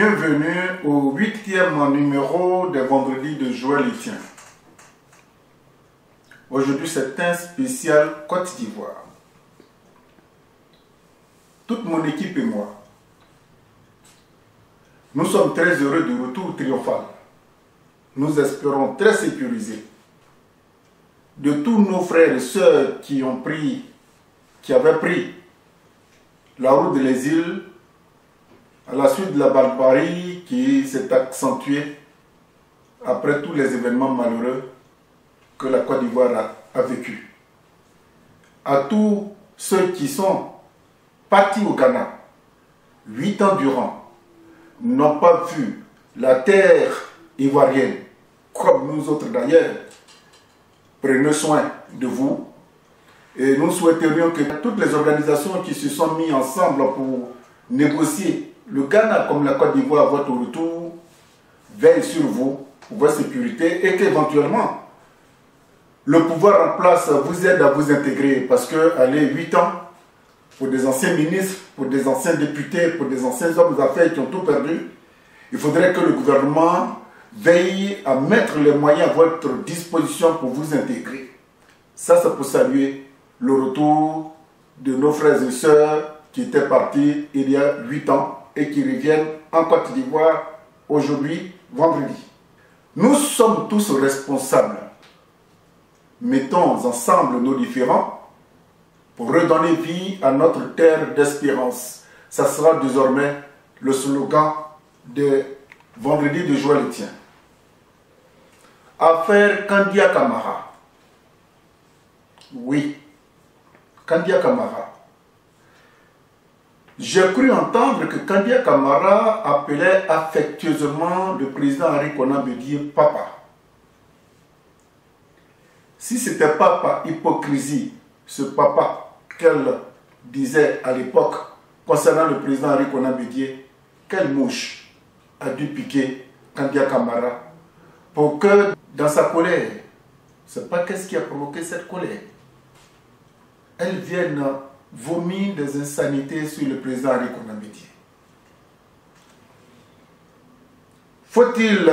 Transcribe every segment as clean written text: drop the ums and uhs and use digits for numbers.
Bienvenue au 8e numéro des Vendredis de Joël Etienne. Aujourd'hui, c'est un spécial Côte d'Ivoire. Toute mon équipe et moi, nous sommes très heureux du retour triomphal. Nous espérons très sécurisés de tous nos frères et sœurs qui avaient pris la route de l'exil à la suite de la barbarie qui s'est accentuée après tous les événements malheureux que la Côte d'Ivoire a vécu. À tous ceux qui sont partis au Ghana 8 ans durant, n'ont pas vu la terre ivoirienne, comme nous autres d'ailleurs, prenez soin de vous. Et nous souhaiterions que toutes les organisations qui se sont mises ensemble pour négocier le Ghana comme la Côte d'Ivoire à votre retour veillent sur vous, pour votre sécurité, et qu'éventuellement le pouvoir en place vous aide à vous intégrer. Parce que, allez, 8 ans, pour des anciens ministres, pour des anciens députés, pour des anciens hommes d'affaires qui ont tout perdu, il faudrait que le gouvernement veille à mettre les moyens à votre disposition pour vous intégrer. Ça, c'est pour saluer le retour de nos frères et sœurs qui étaient partis il y a 8 ans et qui reviennent en Côte d'Ivoire aujourd'hui, vendredi. Nous sommes tous responsables. Mettons ensemble nos différends pour redonner vie à notre terre d'espérance. Ça sera désormais le slogan de Vendredi de Joël Etienne. Affaire Kandia Camara. Oui, Kandia Camara. J'ai cru entendre que Kandia Camara appelait affectueusement le président Henri Konan Bédié papa. Si ce n'était pas par hypocrisie, ce papa qu'elle disait à l'époque concernant le président Henri Konan Bédié, quelle mouche a dû piquer Kandia Camara pour que dans sa colère, je ne sais pas qu'est-ce qui a provoqué cette colère, elle vienne vomir des insanités sur le président Henri Konan Bédié. Faut-il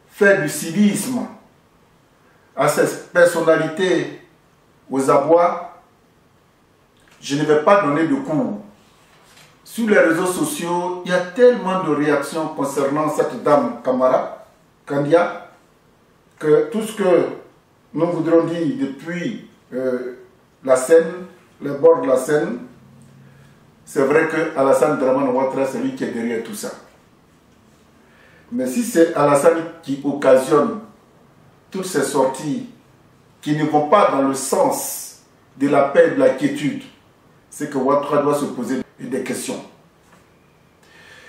faire du civisme à cette personnalité aux abois? Je ne vais pas donner de cours. Sur les réseaux sociaux, il y a tellement de réactions concernant cette dame Camara, Kandia, que tout ce que nous voudrons dire depuis la Seine, les bords de la Seine, c'est vrai que Alassane Dramane Ouattara, c'est lui qui est derrière tout ça. Mais si c'est Alassane qui occasionne toutes ces sorties qui ne vont pas dans le sens de la paix et de la quiétude, c'est que Ouattara doit se poser des questions.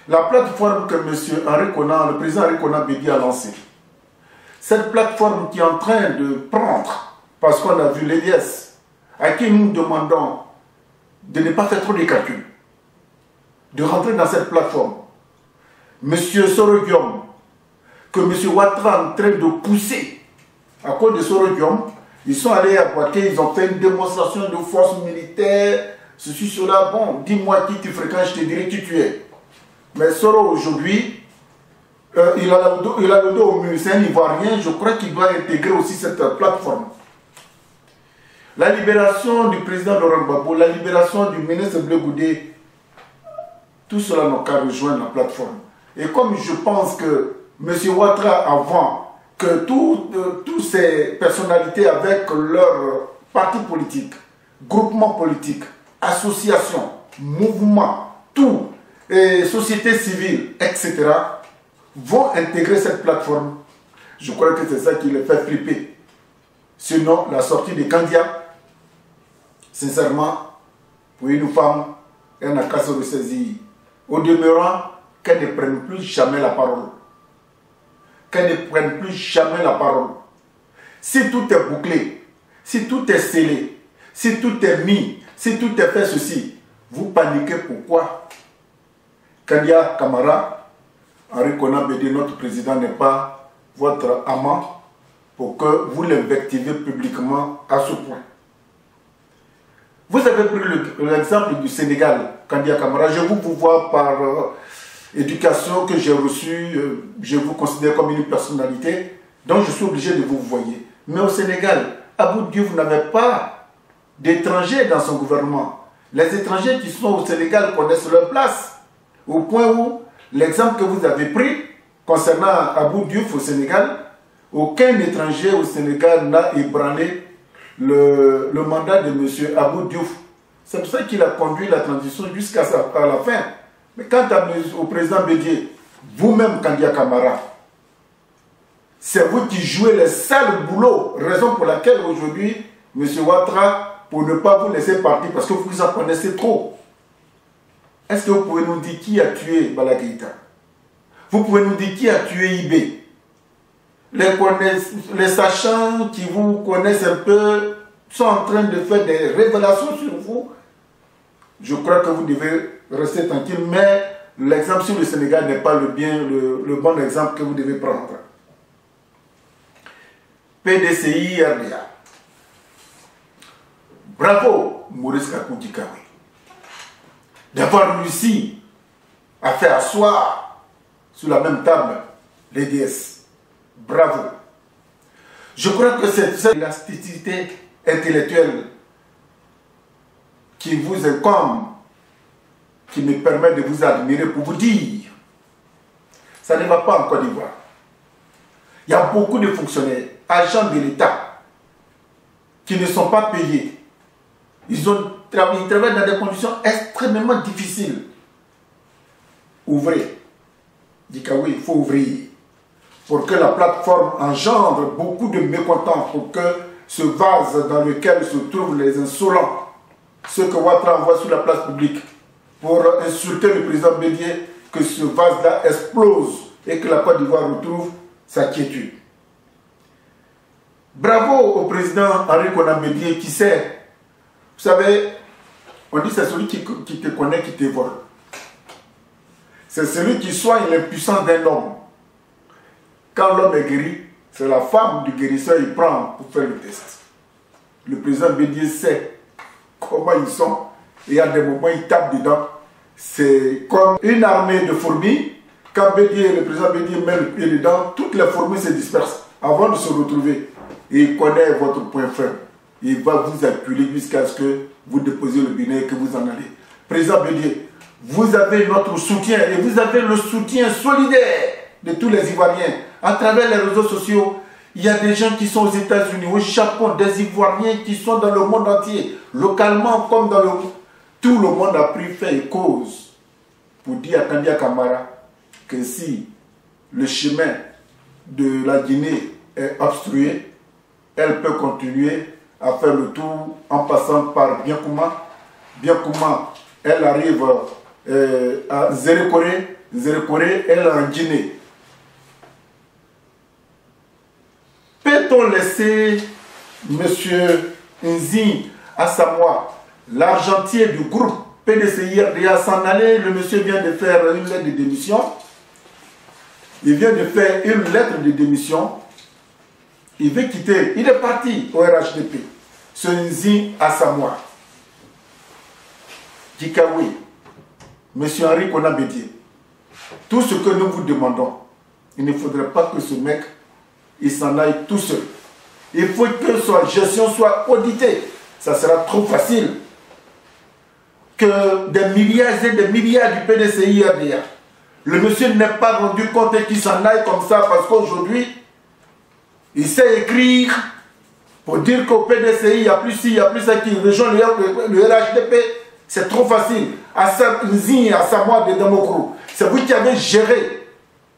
La plateforme que M. Henri Konan, le président Henri Konan Bédié a lancée, cette plateforme qui est en train de prendre, parce qu'on a vu l'EDS, à qui nous demandons de ne pas faire trop de calculs, de rentrer dans cette plateforme. M. Soro-Guillaume, que M. Ouattara est en train de pousser, à cause de Soro-Guillaume, ils sont allés à Poitiers, ils ont fait une démonstration de force militaire, ceci, cela. Bon, dis-moi qui tu fréquentes, je te dirai qui tu es. Mais Soro, aujourd'hui, il a le dos au mur, c'est un Ivoirien, je crois qu'il doit intégrer aussi cette plateforme. La libération du président Laurent Gbagbo, la libération du ministre Blé Goudé, tout cela n'a qu'à rejoindre la plateforme. Et comme je pense que M. Ouattara, avant que toutes ces personnalités avec leur parti politique, groupement politique, association, mouvement, tout, et société civile, etc., vont intégrer cette plateforme, je crois que c'est ça qui les fait flipper. Sinon, la sortie de Kandia, sincèrement, pour une femme, elle n'a qu'à se ressaisir. Au demeurant, qu'elle ne prenne plus jamais la parole. Qu'elle ne prenne plus jamais la parole. Si tout est bouclé, si tout est scellé, si tout est mis, si tout est fait ceci, vous paniquez pourquoi? Kandia Camara, Henri Konan Bédié, notre président, n'est pas votre amant pour que vous l'invectivez publiquement à ce point. Vous avez pris l'exemple du Sénégal, Kandia Camara. Je vous vois par éducation que j'ai reçue, je vous considère comme une personnalité, donc je suis obligé de vous voyer. Mais au Sénégal, Abou Diouf n'avait pas d'étrangers dans son gouvernement. Les étrangers qui sont au Sénégal connaissent leur place. Au point où l'exemple que vous avez pris concernant Abou Diouf au Sénégal, aucun étranger au Sénégal n'a ébranlé le mandat de M. Abou Diouf. C'est pour ça qu'il a conduit la transition jusqu'à la fin. Mais quant au président Bédié, vous-même, Kandia Camara, c'est vous qui jouez les sales boulots, raison pour laquelle aujourd'hui, M. Ouattara, pour ne pas vous laisser partir, parce que vous en connaissez trop. Est-ce que vous pouvez nous dire qui a tué Bala Keïta? Vous pouvez nous dire qui a tué Ibé? Les sachants qui vous connaissent un peu sont en train de faire des révélations sur vous. Je crois que vous devez rester tranquille, mais l'exemple sur le Sénégal n'est pas le bon exemple que vous devez prendre. PDCI RDA. Bravo, Maurice Kakou Dikawe, d'avoir réussi à faire asseoir sur la même table les DS. Bravo. Je crois que c'est cette élasticité intellectuelle qui vous incombe, qui me permet de vous admirer pour vous dire, ça ne va pas en Côte d'Ivoire. Il y a beaucoup de fonctionnaires, agents de l'État, qui ne sont pas payés. Ils travaillent dans des conditions extrêmement difficiles. Ouvrez. Dit que oui, il faut ouvrir. Pour que la plateforme engendre beaucoup de mécontents, pour que ce vase dans lequel se trouvent les insolents, ceux que Ouattara envoie sur la place publique, pour insulter le président Bédié, que ce vase-là explose et que la Côte d'Ivoire retrouve sa quiétude. Bravo au président Henri Konan Bédié qui sait. Vous savez, on dit c'est celui qui te connaît qui te vole. C'est celui qui soigne l'impuissance d'un homme. Quand l'homme est guéri, c'est la femme du guérisseur qui prend pour faire le test. Le président Bédié sait comment ils sont. Et à des moments, il tape dedans. C'est comme une armée de fourmis. Quand le président Bédié met le pied dedans, toutes les fourmis se dispersent avant de se retrouver. Et il connaît votre point faible. Il va vous appuyer jusqu'à ce que vous déposiez le binet et que vous en allez. Président Bédié, vous avez notre soutien et vous avez le soutien solidaire de tous les Ivoiriens. À travers les réseaux sociaux, il y a des gens qui sont aux États-Unis, au Japon, des Ivoiriens qui sont dans le monde entier, localement comme dans le monde. Tout le monde a pris fait et cause pour dire à Kandia Camara que si le chemin de la Guinée est obstrué, elle peut continuer à faire le tour en passant par Biankouma. Biankouma, elle arrive à Zérekoré. Zérekoré, elle est en Guinée. Peut-on laisser M. Nzi Asamoah, l'argentier du groupe PDCI-RDA, s'en aller? Le monsieur vient de faire une lettre de démission. Il vient de faire une lettre de démission. Il veut quitter. Il est parti au RHDP. Ce Nzi Asamoah. Dikawe, M. Henri Konan Bédié, tout ce que nous vous demandons, il ne faudrait pas que ce mec il s'en aille tout seul. Il faut que sa gestion soit auditée. Ça sera trop facile. Que des milliards et des milliards du PDCI RDA, le monsieur n'est pas rendu compte qu'il s'en aille comme ça parce qu'aujourd'hui, il sait écrire pour dire qu'au PDCI, il y a plus ci, il y a plus ça qui rejoint le RHDP. C'est trop facile. Nzi Asamoah de Damokro, c'est vous qui avez géré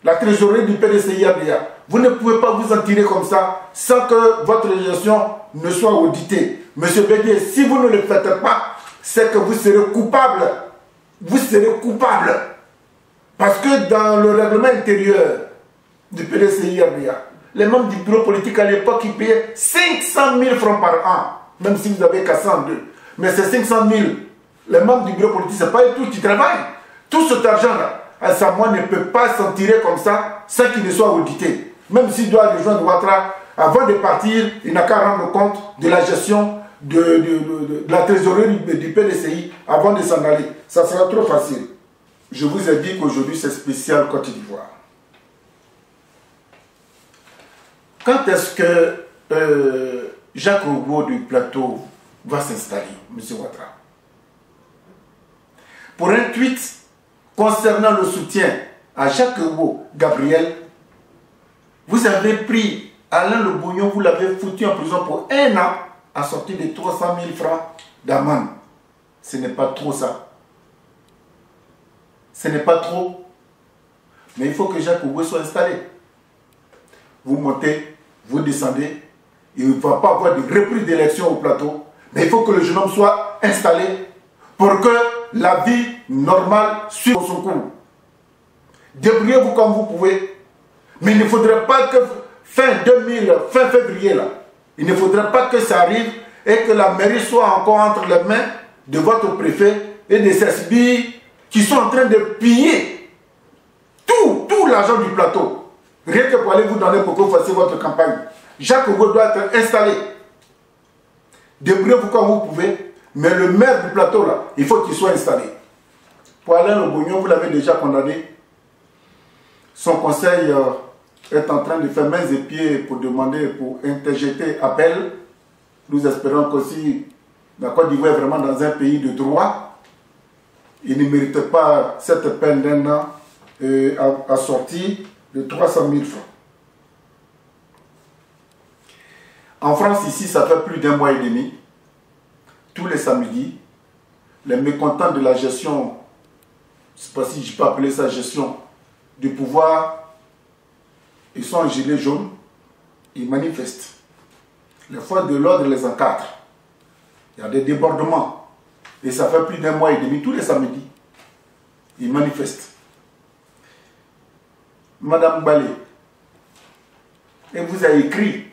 la trésorerie du PDCI RDA. Vous ne pouvez pas vous en tirer comme ça sans que votre gestion ne soit auditée. Monsieur Bédié, si vous ne le faites pas, c'est que vous serez coupable. Vous serez coupable. Parce que dans le règlement intérieur du PDCI RDA, les membres du bureau politique à l'époque, ils payaient 500 000 francs par an, même si vous avez cassé en deux. Mais ces 500 000, les membres du bureau politique, ce n'est pas eux tous qui travaillent. Tout cet argent-là, Asamoah ne peut pas s'en tirer comme ça sans qu'il ne soit audité. Même s'il doit rejoindre Ouattara, avant de partir, il n'a qu'à rendre compte de la gestion de la trésorerie du PDCI avant de s'en aller. Ça sera trop facile. je vous ai dit qu'aujourd'hui c'est spécial Côte d'Ivoire. Quand est-ce que Jacques Roubaud du plateau va s'installer, M. Ouattara? Pour un tweet concernant le soutien à Jacques Roubaud, Gabriel, vous avez pris Alain Le Bougnon, vous l'avez foutu en prison pour 1 an, à sortir de 300 000 francs d'amende. Ce n'est pas trop ça. Ce n'est pas trop. Mais il faut que Jacques Roubaud soit installé. Vous montez, vous descendez. Il ne va pas avoir de reprise d'élection au plateau. Mais il faut que le jeune homme soit installé pour que la vie normale suive son cours. Débrouillez-vous comme vous pouvez. Mais il ne faudrait pas que fin février, là, il ne faudrait pas que ça arrive et que la mairie soit encore entre les mains de votre préfet et des SBI qui sont en train de piller tout l'argent du plateau. Rien que pour aller vous donner pour que vous fassiez votre campagne. Jacques Roubaud doit être installé. Débrouillez-vous comme vous pouvez, mais le maire du plateau, là, il faut qu'il soit installé. Pour Alain Le Bougnon, vous l'avez déjà condamné. Son conseil est en train de faire mains et pieds pour demander, pour interjeter appel. Nous espérons qu'aussi la Côte d'Ivoire est vraiment dans un pays de droit. Il ne mérite pas cette peine d'1 an assortie de 300 000 francs. En France, ici, ça fait plus d'1 mois et demi. Tous les samedis, les mécontents de la gestion, je ne sais pas si je peux appeler ça gestion, du pouvoir, ils sont en gilet jaune, ils manifestent. Les forces de l'ordre les encadrent. Il y a des débordements. Et ça fait plus d'1 mois et demi, tous les samedis. Ils manifestent. Madame Balé, elle vous a écrit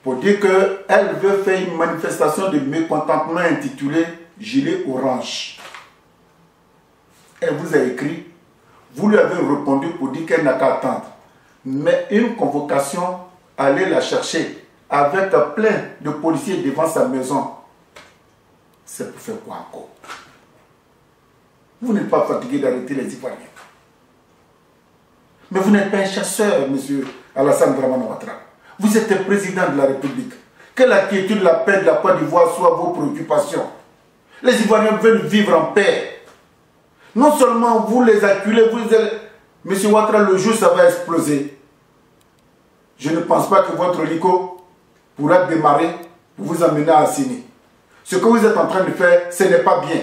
pour dire qu'elle veut faire une manifestation de mécontentement intitulée « Gilet orange ». Elle vous a écrit, vous lui avez répondu pour dire qu'elle n'a qu'à attendre. Mais une convocation, allez la chercher avec plein de policiers devant sa maison. C'est pour faire quoi encore? Vous n'êtes pas fatigué d'arrêter les Ivoiriens. Mais vous n'êtes pas un chasseur, monsieur Alassane Dramane Ouattara. Vous êtes le président de la République. Que la quiétude, la paix de la Côte d'Ivoire soient vos préoccupations. Les Ivoiriens veulent vivre en paix. Non seulement vous les acculez, monsieur Ouattara, le jour ça va exploser. Je ne pense pas que votre hélico pourra démarrer pour vous amener à Assini. Ce que vous êtes en train de faire, ce n'est pas bien.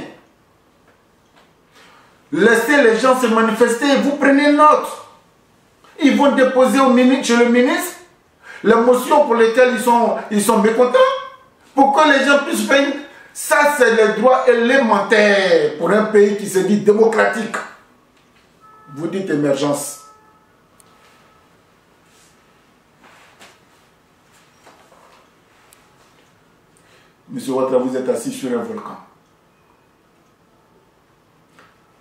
Laissez les gens se manifester, vous prenez note. Ils vont déposer chez le ministre les motions pour lesquelles ils sont mécontents. Pour que les gens puissent faire. Ça, c'est le droit élémentaire pour un pays qui se dit démocratique. Vous dites émergence. Monsieur Ouattara, vous êtes assis sur un volcan.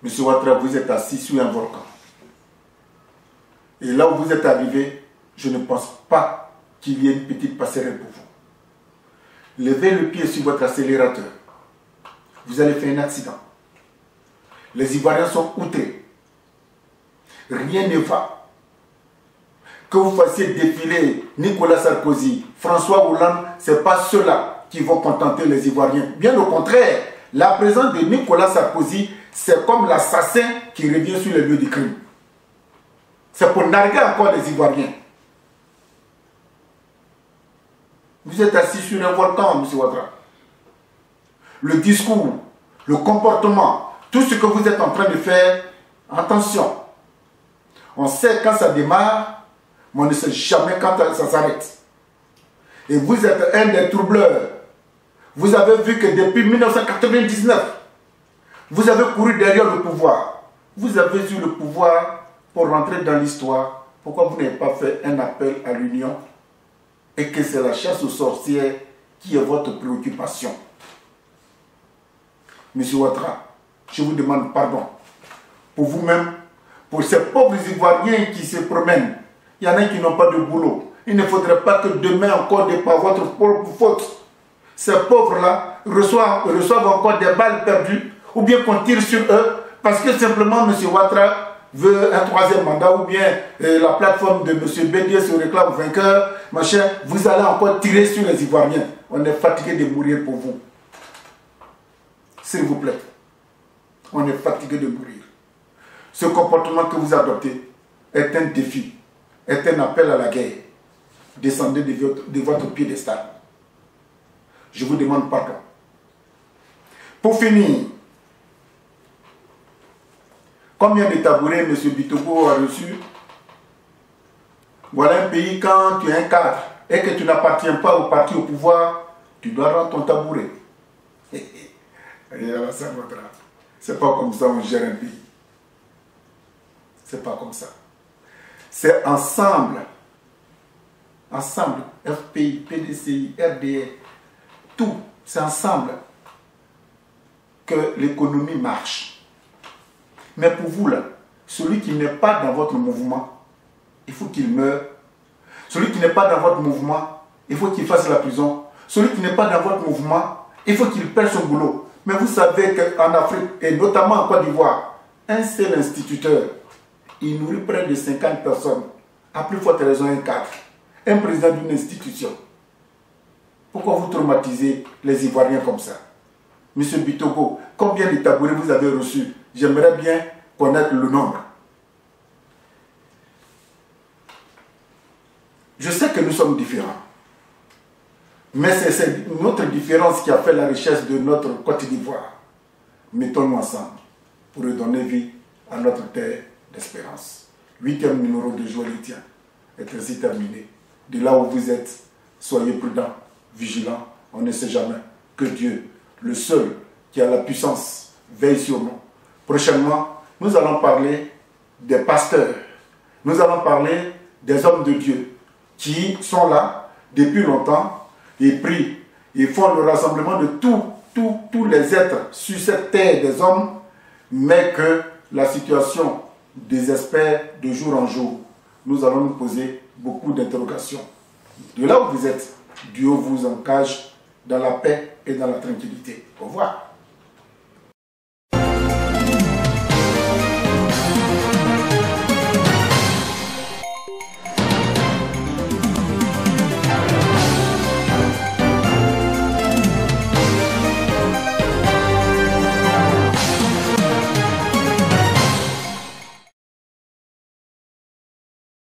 Monsieur Ouattara, vous êtes assis sur un volcan. Et là où vous êtes arrivé, je ne pense pas qu'il y ait une petite passerelle pour vous. Levez le pied sur votre accélérateur. Vous allez faire un accident. Les Ivoiriens sont outrés. Rien ne va. Que vous fassiez défiler Nicolas Sarkozy, François Hollande, ce n'est pas ceux-là qui vont contenter les Ivoiriens. Bien au contraire, la présence de Nicolas Sarkozy, c'est comme l'assassin qui revient sur les lieux du crime. C'est pour narguer encore les Ivoiriens. Vous êtes assis sur un volcan, M. Ouattara. Le discours, le comportement, tout ce que vous êtes en train de faire, attention. On sait quand ça démarre, mais on ne sait jamais quand ça s'arrête. Et vous êtes un des troubleurs. Vous avez vu que depuis 1999, vous avez couru derrière le pouvoir. Vous avez eu le pouvoir pour rentrer dans l'histoire. Pourquoi vous n'avez pas fait un appel à l'union et que c'est la chasse aux sorcières qui est votre préoccupation? Monsieur Ouattara, je vous demande pardon pour vous-même, pour ces pauvres Ivoiriens qui se promènent. Il y en a qui n'ont pas de boulot. Il ne faudrait pas que demain encore, par votre propre faute, ces pauvres-là reçoivent encore des balles perdues ou bien qu'on tire sur eux parce que simplement M. Ouattara veut un troisième mandat ou bien la plateforme de M. Bédié se réclame vainqueur, machin, vous allez encore tirer sur les Ivoiriens. On est fatigué de mourir pour vous. S'il vous plaît. On est fatigué de mourir. Ce comportement que vous adoptez est un défi, est un appel à la guerre. Descendez de votre piédestal. Je vous demande pardon. Pour finir, combien de tabourets M. Bitogo a reçu? Voilà un pays, quand tu es un cadre et que tu n'appartiens pas au parti au pouvoir, tu dois rendre ton tabouret. C'est pas comme ça on gère un pays. C'est pas comme ça. C'est ensemble. Ensemble. FPI, PDCI, RDR. Tout. C'est ensemble que l'économie marche. Mais pour vous, là, celui qui n'est pas dans votre mouvement, il faut qu'il meure. Celui qui n'est pas dans votre mouvement, il faut qu'il fasse la prison. Celui qui n'est pas dans votre mouvement, il faut qu'il perde son boulot. Mais vous savez qu'en Afrique, et notamment en Côte d'Ivoire, un seul instituteur, il nourrit près de 50 personnes. À plus forte raison, un cadre. Un président d'une institution. Pourquoi vous traumatisez les Ivoiriens comme ça? Monsieur Bitogo, combien de tabourets vous avez reçus? J'aimerais bien connaître le nombre. Je sais que nous sommes différents. Mais c'est notre différence qui a fait la richesse de notre Côte d'Ivoire. Mettons-nous ensemble pour redonner vie à notre terre d'espérance. 8e numéro de Joëlitien est ainsi terminé. De là où vous êtes, soyez prudents, vigilants. On ne sait jamais que Dieu, le seul qui a la puissance, veille sur nous. Prochainement, nous allons parler des pasteurs. Nous allons parler des hommes de Dieu qui sont là depuis longtemps et prient. Ils font le rassemblement de tous les êtres sur cette terre des hommes, mais que la situation désespère de jour en jour. Nous allons nous poser beaucoup d'interrogations. De là où vous êtes, Dieu vous engage dans la paix et dans la tranquillité. Au revoir.